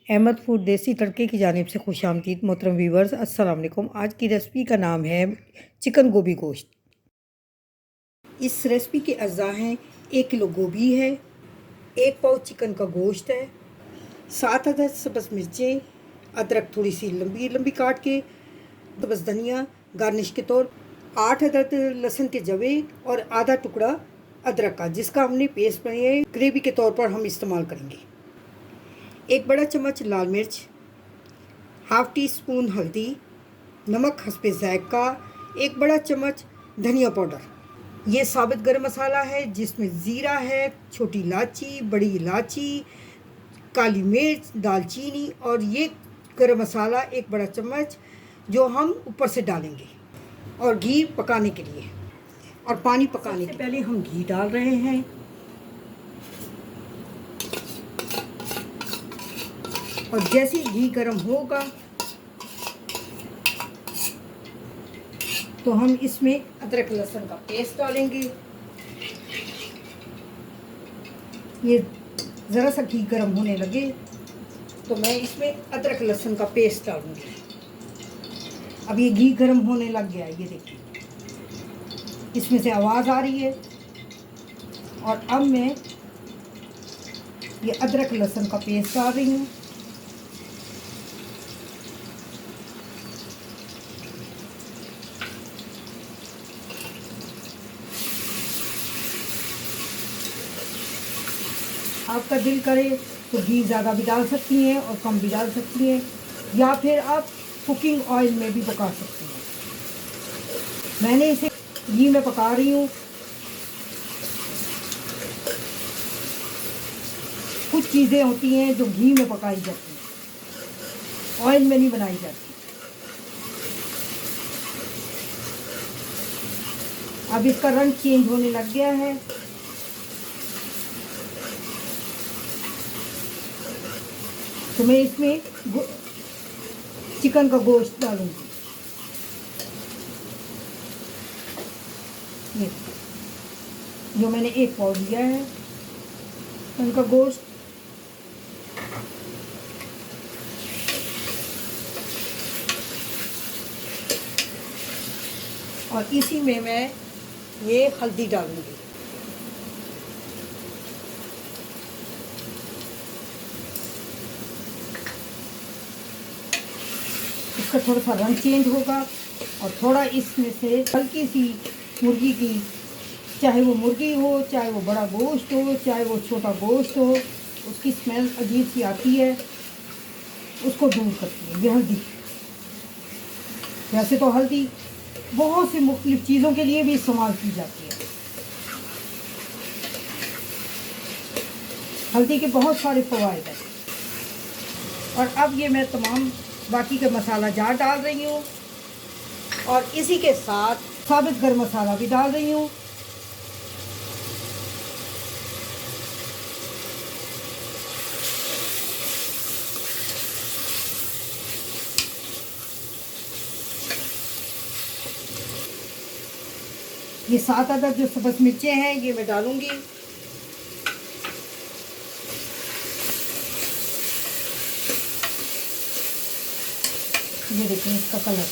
Ahmad food देसी तड़के की जानिब से खुशामदीद मोहतरम व्यूवर्स, अस्सलाम वालेकुम। आज की रेसिपी का नाम है चिकन गोभी गोश्त। इस रेसिपी के अज्जा हैं 1 किलो गोभी है, 1 पाव चिकन का गोश्त है, 7 अदद सब्ज़ मिर्चें, अदरक थोड़ी सी लंबी लंबी काट के, बस धनिया गार्निश के तौर, 8 अदद लहसुन के जवे और आधा टुकड़ा अदरक का, जिसका हमने पेस्ट बनाया ग्रेवी के तौर पर हम इस्तेमाल करेंगे। 1 बड़ा चम्मच लाल मिर्च, हाफ़ टी स्पून हल्दी, नमक हस्बे ज़ायक़ा, 1 बड़ा चम्मच धनिया पाउडर। ये साबित गरम मसाला है जिसमें ज़ीरा है, छोटी इलायची, बड़ी इलायची, काली मिर्च, दालचीनी और ये गरम मसाला 1 बड़ा चम्मच जो हम ऊपर से डालेंगे, और घी पकाने के लिए और पानी पकाने के पहले हम घी डाल रहे हैं। और जैसे घी गर्म होगा तो हम इसमें अदरक लहसुन का पेस्ट डालेंगे। ये ज़रा सा घी गर्म होने लगे तो मैं इसमें अदरक लहसुन का पेस्ट डालूंगी। अब ये घी गर्म होने लग गया है, ये देखिए इसमें से आवाज़ आ रही है। और अब मैं ये अदरक लहसुन का पेस्ट डाल रही हूँ। आपका दिल करे तो घी ज़्यादा भी डाल सकती हैं और कम भी डाल सकती हैं, या फिर आप कुकिंग ऑयल में भी पका सकती हैं। मैंने इसे घी में पका रही हूँ। कुछ चीज़ें होती हैं जो घी में पकाई जाती हैं, ऑयल में नहीं बनाई जाती। अब इसका रंग चेंज होने लग गया है। तो मैं इसमें चिकन का गोश्त डालूंगी। ये जो मैंने 1 पाव लिया है चिकन का गोश्त, और इसी में मैं ये हल्दी डालूंगी। इसका थोड़ा सा रंग चेंज होगा और थोड़ा इसमें से हल्की सी मुर्गी की, चाहे वो मुर्गी हो, चाहे वो बड़ा गोश्त हो, चाहे वो छोटा गोश्त हो, उसकी स्मेल अजीब सी आती है, उसको दूर करती है ये हल्दी। वैसे तो हल्दी बहुत सी मुख्तलिफ चीज़ों के लिए भी इस्तेमाल की जाती है। हल्दी के बहुत सारे फ़वाइद हैं। और अब ये मैं तमाम बाकी के मसाला जार डाल रही हूँ और इसी के साथ साबित गरम मसाला भी डाल रही हूँ। ये 7 अदद जो सब्ज़ मिर्चें हैं ये मैं डालूंगी। ये देखिए इसका कलर।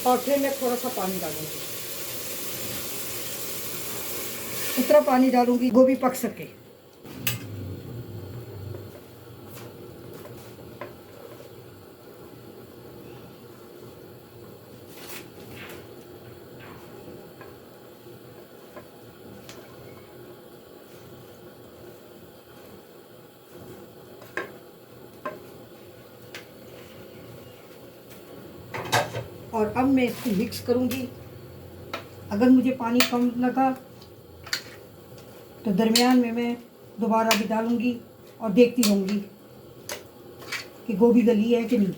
और फिर मैं थोड़ा सा पानी डालूंगी, उतना पानी डालूंगी गोभी पक सके। और अब मैं इसको मिक्स करूंगी। अगर मुझे पानी कम लगा तो दरमियान में मैं दोबारा भी डालूंगी और देखती रहूँगी कि गोभी गली है कि नहीं।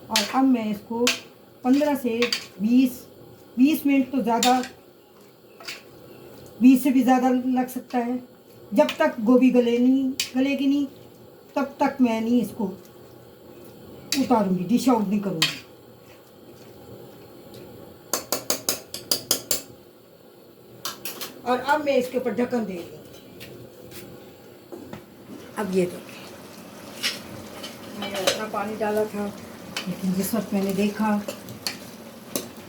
और अब मैं इसको 15 से 20 मिनट, तो ज़्यादा 20 से भी ज़्यादा लग सकता है, जब तक गोभी गलेगी नहीं तब तक मैं नहीं इसको उतारूंगी, डिश आउट नहीं करूँगी। और अब मैं इसके ऊपर ढक्कन दे दूँ। अब ये देखिए, मैंने इतना पानी डाला था, लेकिन जिस वक्त मैंने देखा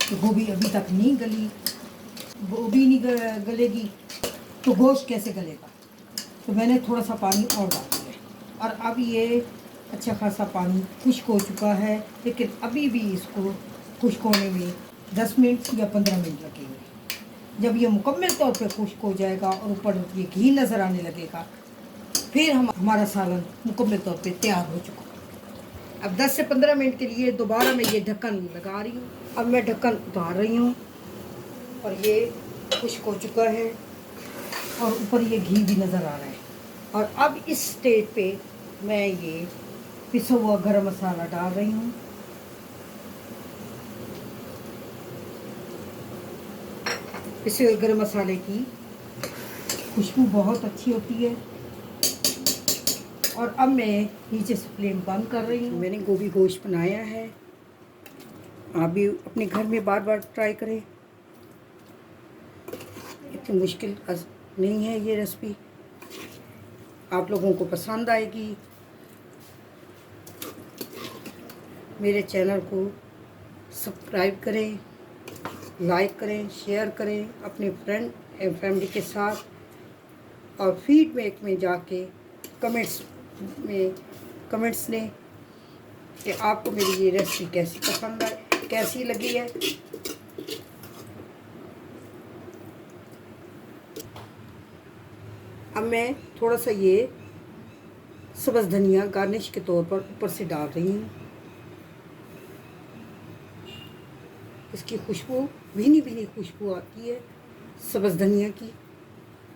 तो गोभी अभी तक नहीं गली, गोभी नहीं गलेगी तो गोश्त कैसे गलेगा। तो मैंने थोड़ा सा पानी और डाल दिया और अब ये अच्छा खासा पानी खुश्क हो चुका है, लेकिन अभी भी इसको खुश्क होने में 10 मिनट या 15 मिनट लगेंगे। जब ये मुकम्मल तौर पे खुश्क हो जाएगा और ऊपर ये घी नज़र आने लगेगा, फिर हमारा सालन मुकम्मल तौर पे तैयार हो चुका है। अब 10 से 15 मिनट के लिए दोबारा मैं ये ढक्कन लगा रही हूँ। अब मैं ढक्कन उतार रही हूँ और ये खुश्क हो चुका है और ऊपर ये घी भी नज़र आ रहा है। और अब इस स्टेज पे मैं ये पिसा हुआ गरम मसाला डाल रही हूँ। पिसे हुए गरम मसाले की खुशबू बहुत अच्छी होती है। और अब मैं नीचे से फ्लेम बंद कर रही हूँ। मैंने गोभी गोश्त बनाया है, आप भी अपने घर में बार बार ट्राई करें, इतनी मुश्किल नहीं है ये रेसिपी, आप लोगों को पसंद आएगी। मेरे चैनल को सब्सक्राइब करें, लाइक करें, शेयर करें अपने फ्रेंड एंड फैमिली के साथ, और फीडबैक में जाके कमेंट्स दें कि आपको मेरी ये रेसिपी कैसी पसंद है, कैसी लगी है। अब मैं थोड़ा सा ये सब्ज़ धनिया गार्निश के तौर पर ऊपर से डाल रही हूँ। इसकी खुशबू भीनी भीनी खुशबू आती है सब्ज़ धनिया की,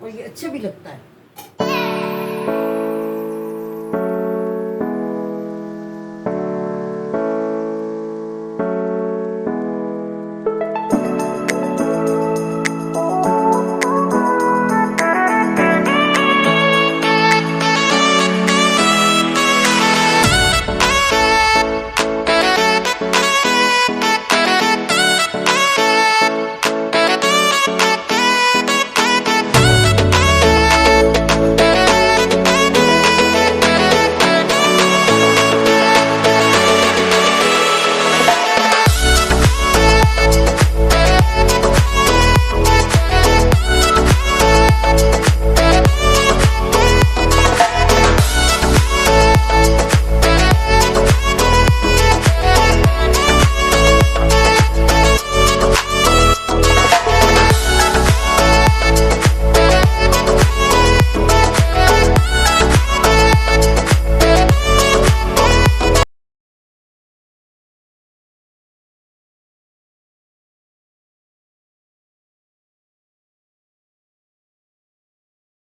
और ये अच्छा भी लगता है।